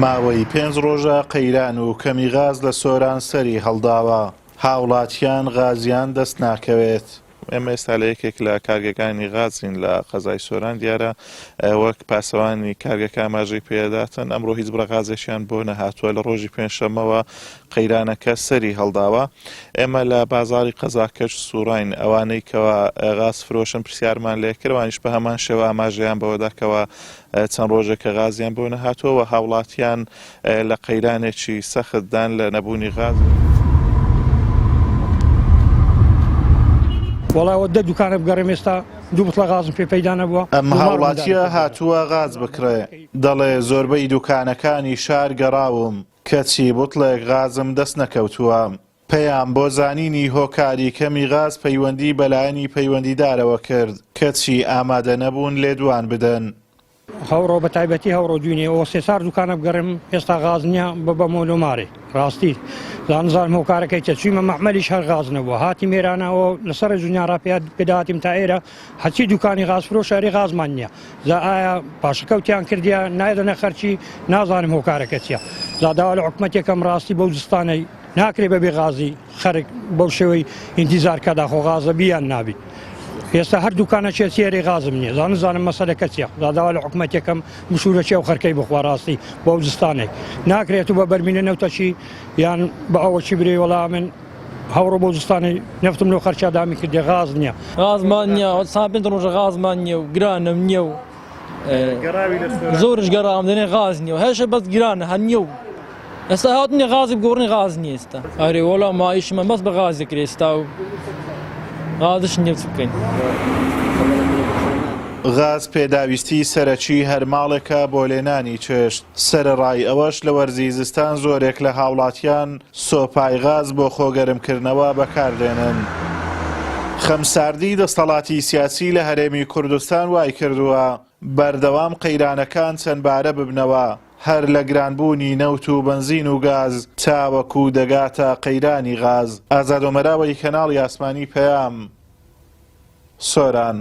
ماوەی 5 ڕۆژە قەیران و کەمی غاز لە سۆران سەری هەڵداوە. هاوڵاتیان غازیان دەست ناکەوێت. ئێمە ئێستا لە یەکێک لە کارگەکانی غازین لە قەزای سۆران دیارە وەک پاسەوانی کارگەکە ئاماژەی پێداتن ئەمڕۆ هیچ بڕەغازێکیان بۆ نەهاتووە لە ڕۆژی پێنجشەممەوە قەیرانەکە سەری هەڵداوە. ئێمە لە بازاری قەزاکەش سوڕین ئەوانەی کەوا غاز فرۆشن پرسیارمان لێ کردوانیش بە هەمان شێوە ئاماژەیان بەوەداکەوە چەند ڕۆژێکە غازیان بۆ نەهاتووە هاوڵاتیان لە قەیرانێکی سەختدان لە نەبوونی غاز. وڵاوە دە دوکانە بگەڕێم ئێستا دوو بتڵە غازم پێ پەیدا نەبووە. ئەم هاوڵاتیە هاتووە غاز بکڕێ دەڵێ زۆربەی دوکانەکانی شار گەڕاوم کەچی بوتڵێک غازم دەست نەکەوتووە. پێیان بۆ زانینی هۆکاری کەمی غاز پەیوەندی بەلایەنی پەیوەندیدارەوە کرد کەچی ئامادە نەبوون لێدوان بدەن. هەوڕۆ بە تایبەتی هەوڕۆ دوینێەوە سێسار دوکانە بگەڕێم ئێستا غاز نییە بە مۆلۆمارێ ڕاستی زانزانم هۆکارەکەی چەچوویمە مەحمەلیش هەر غاز نەبووە هاتی مێرانەوە لەسەر جونیارا پێداهاتیم تا ئێرە هەچی دوکانی غازفرۆ شاری غازمان نییە زا ئایا پاشەکەوتیان کردیە نایدەنە خەرچی نازانم هۆکارەکە چیە زاداوا لە حکومەتێکم ڕاستی بەو جستانەی ناکرێ بەبێ غازی خەرک بەو شێوەی ئینتیزار کەدا خۆ غازە بیان نابی. ئێستا هەر دوکانە چێسیێری غازم نییە زانزانم مەسەلەکە چیە زاداوا لە حکومەتێکم مشورەچێ و خەرکەی بخوا ڕاستی بۆ جستانێک ناکرێت و بە بەرمینە نەوتەچی یان بە ئەوەچی برێ وەڵا من هەوڕۆ بۆ جستانی نفتم لەو خەرچادامی کردێ غاز نییە غازمان نییە سابێن ڕۆژە غازمان نییە و گرانم نییە و زۆرش گەڕام دێنێ غاز نییە و هەشە بەس گرانە هەر نییە و ئێستا هاتنی غازی بگۆڕنی غاز نییە ئێستا ئەرێ وەڵا مایشمان بەس بە غازی کرێ ئێستا و غازش نییە بکەین. غاز پێداویستی سەرەکی هەر ماڵێکە بۆ لێنانی چێشت سەرەڕای ئەوەش لە وەرزی زستان زۆرێک لە هاوڵاتیان سۆپای غاز بۆ خۆگەرمکردنەوە بەکاردێنن. خەمساردی دەسەڵاتی سیاسی لە هەرێمی کوردستان وای کردووە بەردەوام قەیرانەکان چەندبارە ببنەوە هەر لە گرانبوونی نەوت و بنزین و گاز تاوەکو دەگاتە قەیرانی غاز. ئازاد ئۆمەراوەی کەناڵی ئاسمانی پەیام سۆران.